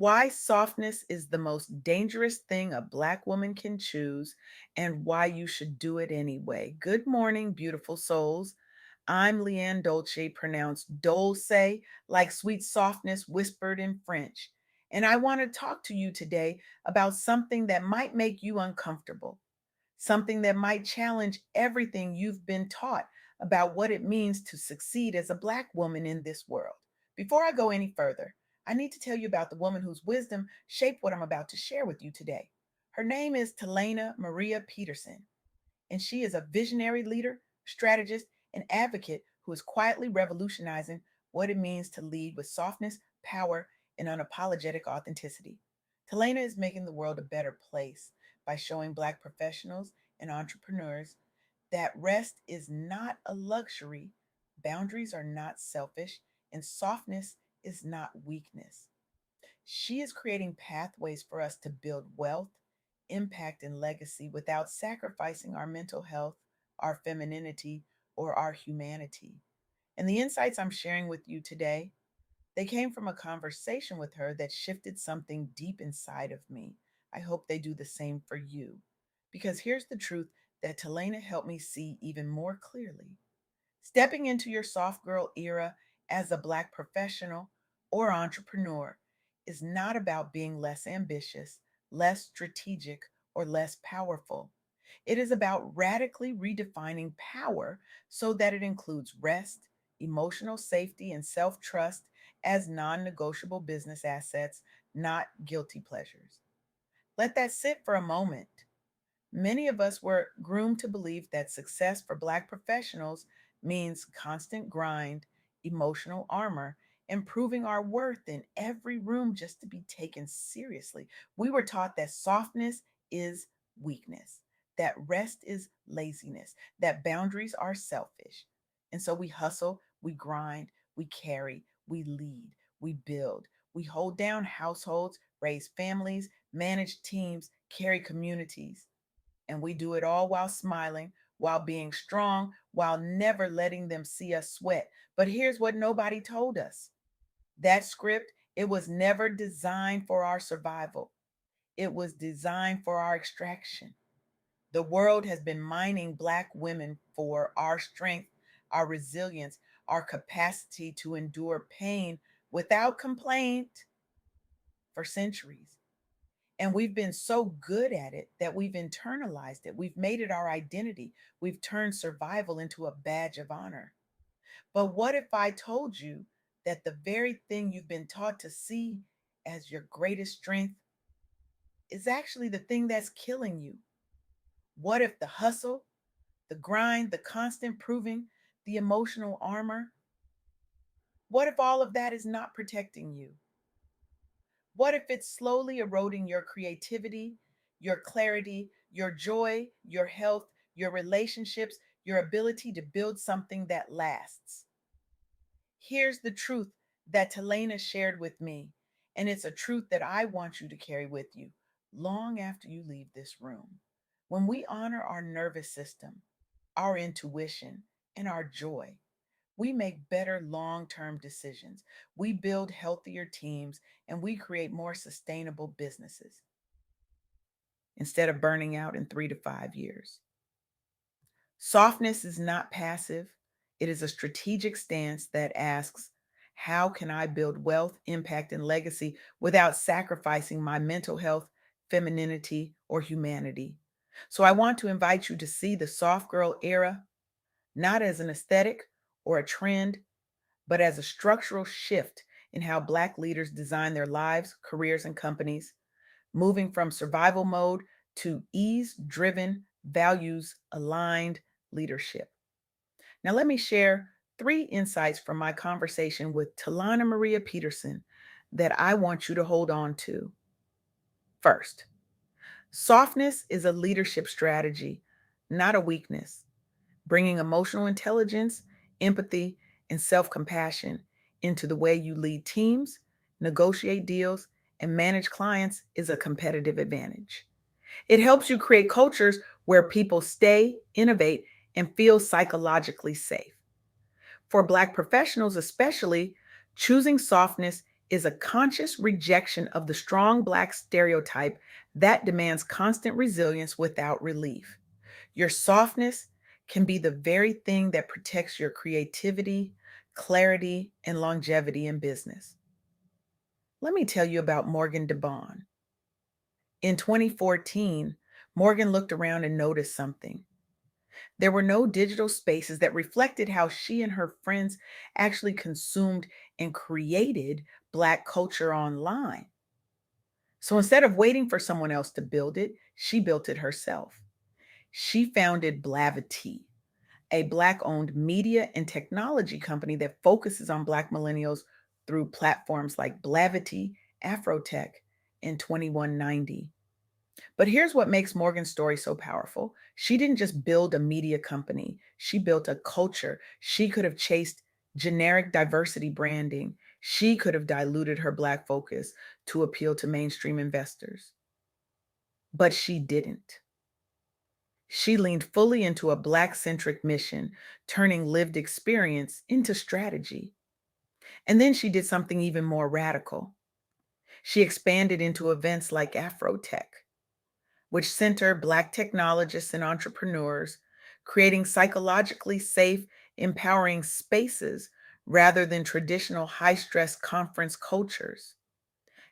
Why softness is the most dangerous thing a Black woman can choose and why you should do it anyway. Good morning, beautiful souls. I'm LeAnne Dolce, pronounced Dolce, like sweet softness whispered in French. And I want to talk to you today about something that might make you uncomfortable, something that might challenge everything you've been taught about what it means to succeed as a Black woman in this world. Before I go any further, I need to tell you about the woman whose wisdom shaped what I'm about to share with you today. Her name is Talaina Maria Peterson, and she is a visionary leader, strategist, and advocate who is quietly revolutionizing what it means to lead with softness, power, and unapologetic authenticity. Talaina is making the world a better place by showing Black professionals and entrepreneurs that rest is not a luxury, boundaries are not selfish, and softness is not weakness. She is creating pathways for us to build wealth, impact, and legacy without sacrificing our mental health, our femininity, or our humanity. And the insights I'm sharing with you today, they came from a conversation with her that shifted something deep inside of me. I hope they do the same for you. Because here's the truth that Talena helped me see even more clearly. Stepping into your soft girl era as a Black professional or entrepreneur is not about being less ambitious, less strategic, or less powerful. It is about radically redefining power so that it includes rest, emotional safety, and self trust as non negotiable business assets, not guilty pleasures. Let that sit for a moment. Many of us were groomed to believe that success for Black professionals means constant grind, emotional armor, and proving our worth in every room just to be taken seriously. We were taught that softness is weakness, that rest is laziness, that boundaries are selfish. And so we hustle, we grind, we carry, we lead, we build, we hold down households, raise families, manage teams, carry communities. And we do it all while smiling, while being strong, while never letting them see us sweat. But here's what nobody told us: that script, it was never designed for our survival, it was designed for our extraction. The world has been mining Black women for our strength, our resilience, our capacity to endure pain without complaint for centuries. And we've been so good at it that we've internalized it. We've made it our identity. We've turned survival into a badge of honor. But what if I told you that the very thing you've been taught to see as your greatest strength is actually the thing that's killing you? What if the hustle, the grind, the constant proving, the emotional armor, what if all of that is not protecting you? What if it's slowly eroding your creativity, your clarity, your joy, your health, your relationships, your ability to build something that lasts? Here's the truth that Talena shared with me, and it's a truth that I want you to carry with you long after you leave this room. When we honor our nervous system, our intuition, and our joy, we make better long term decisions. We build healthier teams and we create more sustainable businesses instead of burning out in 3 to 5 years. Softness is not passive, it is a strategic stance that asks, how can I build wealth, impact, and legacy without sacrificing my mental health, femininity, or humanity? So I want to invite you to see the soft girl era not as an aesthetic or a trend, but as a structural shift in how Black leaders design their lives, careers, and companies, moving from survival mode to ease driven, values aligned leadership. Now, let me share 3 insights from my conversation with Talana Maria Peterson that I want you to hold on to. First, softness is a leadership strategy, not a weakness. Bringing emotional intelligence, empathy, and self compassion into the way you lead teams, negotiate deals, and manage clients is a competitive advantage. It helps you create cultures where people stay, innovate, and feel psychologically safe. For Black professionals, especially, choosing softness is a conscious rejection of the strong Black stereotype that demands constant resilience without relief. Your softness can be the very thing that protects your creativity, clarity, and longevity in business. Let me tell you about Morgan DeBon. In 2014, Morgan looked around and noticed something. There were no digital spaces that reflected how she and her friends actually consumed and created Black culture online. So instead of waiting for someone else to build it, she built it herself. She founded Blavity, a Black owned media and technology company that focuses on Black millennials through platforms like Blavity, Afrotech, and 2190. But here's what makes Morgan's story so powerful. She didn't just build a media company, she built a culture. She could have chased generic diversity branding, she could have diluted her Black focus to appeal to mainstream investors. But she didn't. She leaned fully into a Black centric mission, turning lived experience into strategy. And then she did something even more radical. She expanded into events like Afrotech, which center Black technologists and entrepreneurs, creating psychologically safe, empowering spaces rather than traditional high stress conference cultures.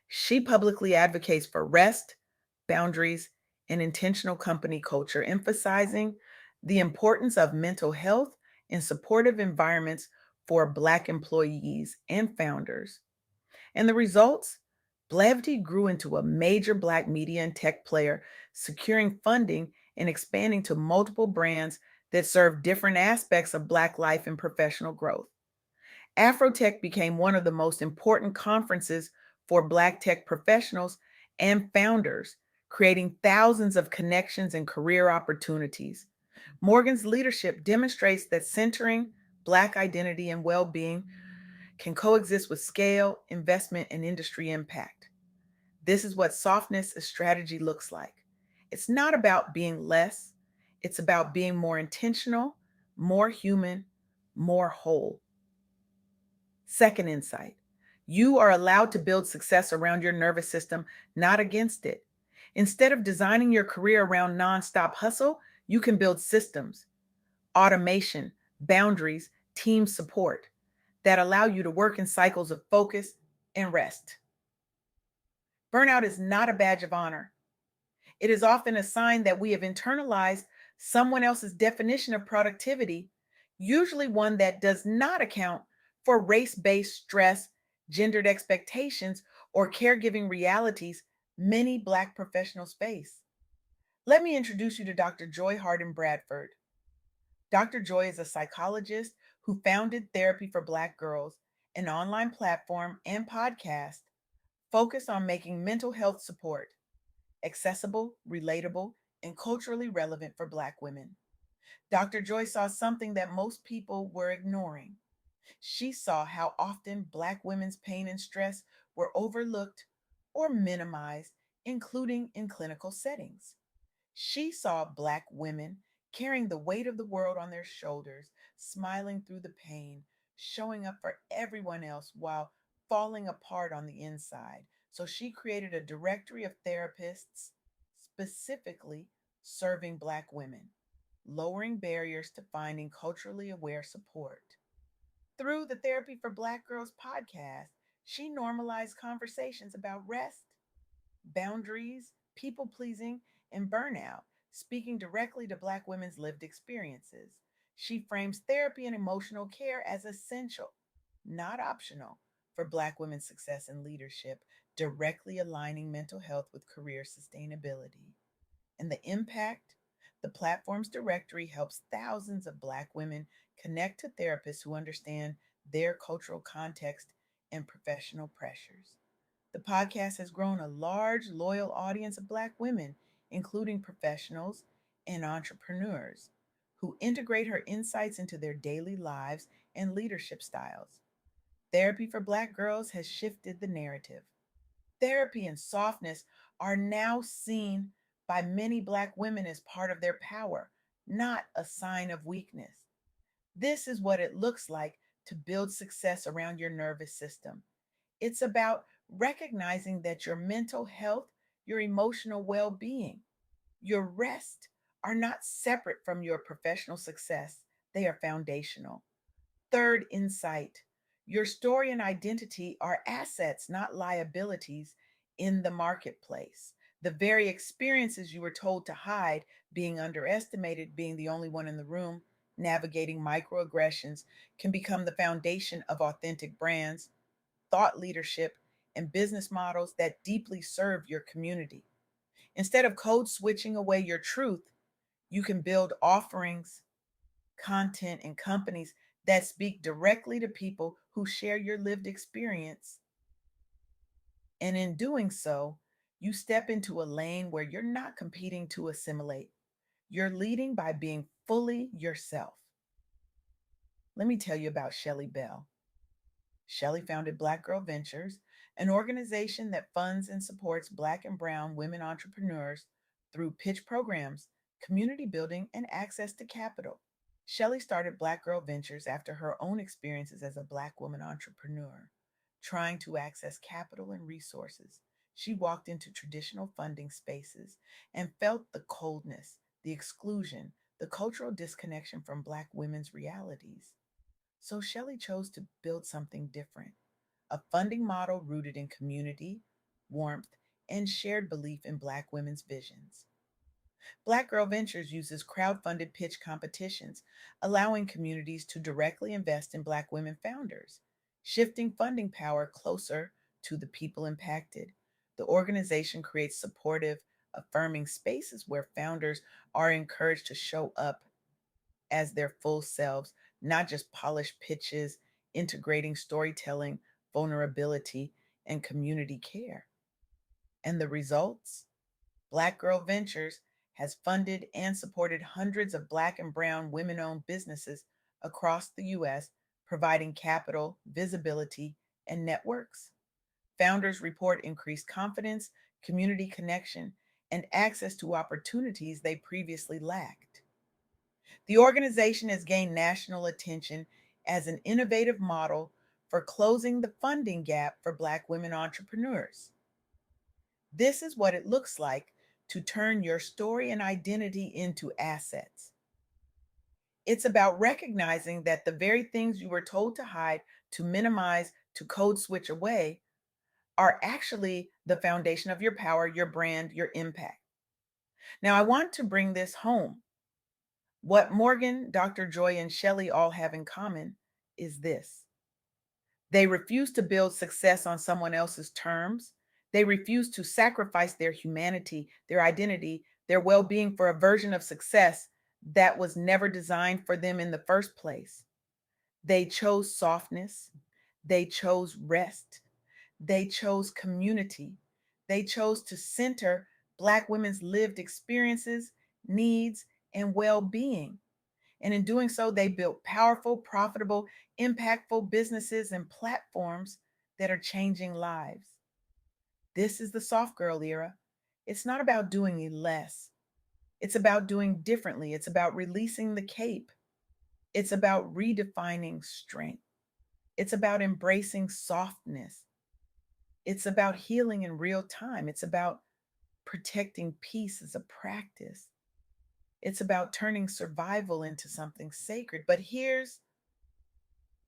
She publicly advocates for rest, boundaries, and intentional company culture, emphasizing the importance of mental health and supportive environments for Black employees and founders. And the results? Blavity grew into a major Black media and tech player, securing funding and expanding to multiple brands that serve different aspects of Black life and professional growth. Afrotech became one of the most important conferences for Black tech professionals and founders, creating thousands of connections and career opportunities. Morgan's leadership demonstrates that centering Black identity and well being can coexist with scale, investment, and industry impact. This is what softness as strategy looks like. It's not about being less, it's about being more intentional, more human, more whole. Second insight, you are allowed to build success around your nervous system, not against it. Instead of designing your career around nonstop hustle, you can build systems, automation, boundaries, team support that allow you to work in cycles of focus and rest. Burnout is not a badge of honor. It is often a sign that we have internalized someone else's definition of productivity, usually one that does not account for race based stress, gendered expectations, or caregiving realities many Black professionals face. Let me introduce you to Dr. Joy Harden Bradford. Dr. Joy is a psychologist who founded Therapy for Black Girls, an online platform and podcast focused on making mental health support accessible, relatable, and culturally relevant for Black women. Dr. Joy saw something that most people were ignoring. She saw how often Black women's pain and stress were overlooked or minimized, including in clinical settings. She saw Black women carrying the weight of the world on their shoulders, smiling through the pain, showing up for everyone else while falling apart on the inside. So she created a directory of therapists specifically serving Black women, lowering barriers to finding culturally aware support. Through the Therapy for Black Girls podcast, she normalized conversations about rest, boundaries, people pleasing, and burnout, speaking directly to Black women's lived experiences. She frames therapy and emotional care as essential, not optional, for Black women's success and leadership, directly aligning mental health with career sustainability. And the impact? The platform's directory helps thousands of Black women connect to therapists who understand their cultural context and professional pressures. The podcast has grown a large, loyal audience of Black women, including professionals and entrepreneurs, who integrate her insights into their daily lives and leadership styles. Therapy for Black Girls has shifted the narrative. Therapy and softness are now seen by many Black women as part of their power, not a sign of weakness. This is what it looks like to build success around your nervous system. It's about recognizing that your mental health, your emotional well being, your rest are not separate from your professional success, they are foundational. Third insight, your story and identity are assets, not liabilities in the marketplace. The very experiences you were told to hide, being underestimated, being the only one in the room, navigating microaggressions, can become the foundation of authentic brands, thought leadership, and business models that deeply serve your community. Instead of code switching away your truth, you can build offerings, content, and companies that speak directly to people who share your lived experience. And in doing so, you step into a lane where you're not competing to assimilate. You're leading by being fully yourself. Let me tell you about Shelley Bell. Shelley founded Black Girl Ventures, an organization that funds and supports Black and Brown women entrepreneurs through pitch programs, community building, and access to capital. Shelley started Black Girl Ventures after her own experiences as a Black woman entrepreneur, trying to access capital and resources. She walked into traditional funding spaces and felt the coldness, the exclusion, the cultural disconnection from Black women's realities. So Shelley chose to build something different, a funding model rooted in community, warmth, and shared belief in Black women's visions. Black Girl Ventures uses crowd-funded pitch competitions, allowing communities to directly invest in Black women founders, shifting funding power closer to the people impacted. The organization creates supportive, affirming spaces where founders are encouraged to show up as their full selves, not just polished pitches, integrating storytelling, vulnerability, and community care. And the results? Black Girl Ventures has funded and supported hundreds of Black and Brown women owned businesses across the U.S., providing capital, visibility, and networks. Founders report increased confidence, community connection, and access to opportunities they previously lacked. The organization has gained national attention as an innovative model for closing the funding gap for Black women entrepreneurs. This is what it looks like to turn your story and identity into assets. It's about recognizing that the very things you were told to hide, to minimize, to code switch away are actually the foundation of your power, your brand, your impact. Now, I want to bring this home. What Morgan, Dr. Joy, and Shelley all have in common is this: they refuse to build success on someone else's terms. They refuse to sacrifice their humanity, their identity, their well being for a version of success that was never designed for them in the first place. They chose softness. They chose rest. They chose community. They chose to center Black women's lived experiences, needs, and well being. And in doing so, they built powerful, profitable, impactful businesses and platforms that are changing lives. This is the soft girl era. It's not about doing less, it's about doing differently. It's about releasing the cape, it's about redefining strength, it's about embracing softness, it's about healing in real time, it's about protecting peace as a practice. It's about turning survival into something sacred. But here's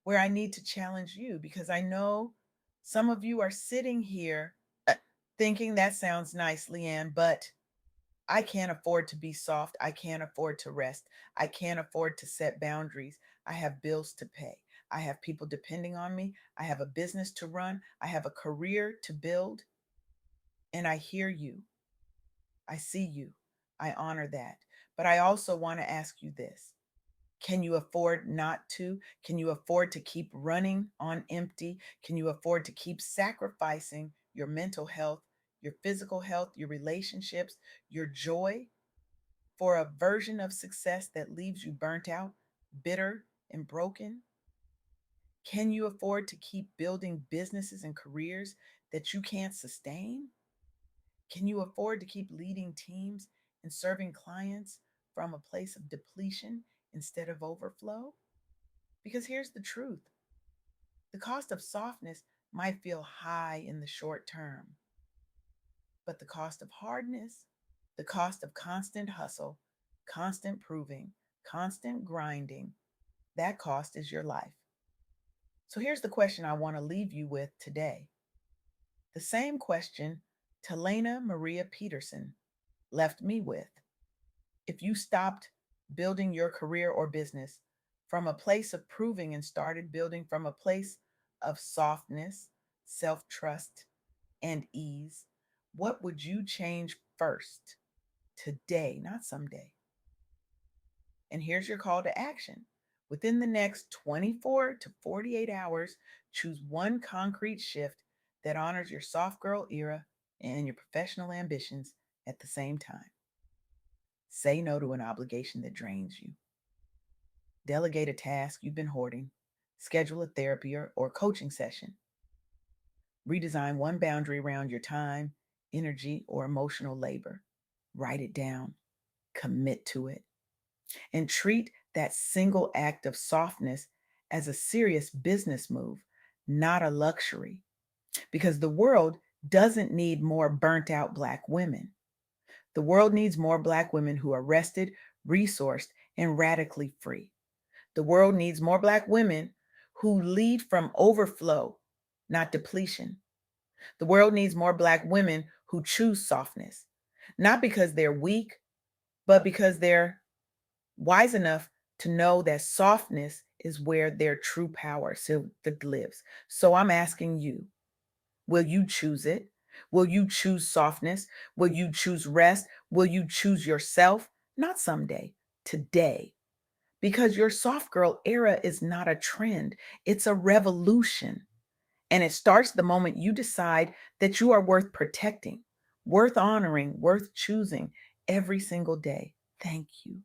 where I need to challenge you, because I know some of you are sitting here thinking that sounds nice, LeAnne, but I can't afford to be soft. I can't afford to rest. I can't afford to set boundaries. I have bills to pay. I have people depending on me. I have a business to run. I have a career to build. And I hear you. I see you. I honor that. But I also want to ask you this: can you afford not to? Can you afford to keep running on empty? Can you afford to keep sacrificing your mental health, your physical health, your relationships, your joy for a version of success that leaves you burnt out, bitter, and broken? Can you afford to keep building businesses and careers that you can't sustain? Can you afford to keep leading teams and serving clients from a place of depletion instead of overflow? Because here's the truth: the cost of softness might feel high in the short term, but the cost of hardness, the cost of constant hustle, constant proving, constant grinding, that cost is your life. So here's the question I want to leave you with today. The same question Talaina Maria Peterson left me with. If you stopped building your career or business from a place of proving and started building from a place of softness, self trust, and ease, what would you change first? Today, not someday. And here's your call to action. Within the next 24 to 48 hours, choose one concrete shift that honors your soft girl era and your professional ambitions at the same time. Say no to an obligation that drains you. Delegate a task you've been hoarding. Schedule a therapy or coaching session. Redesign one boundary around your time, energy, or emotional labor. Write it down. Commit to it. And treat that single act of softness as a serious business move, not a luxury. Because the world doesn't need more burnt out Black women. The world needs more Black women who are rested, resourced, and radically free. The world needs more Black women who lead from overflow, not depletion. The world needs more Black women who choose softness, not because they're weak, but because they're wise enough to know that softness is where their true power lives. So I'm asking you, will you choose it? Will you choose softness? Will you choose rest? Will you choose yourself? Not someday, today. Because your soft girl era is not a trend, it's a revolution. And it starts the moment you decide that you are worth protecting, worth honoring, worth choosing every single day. Thank you.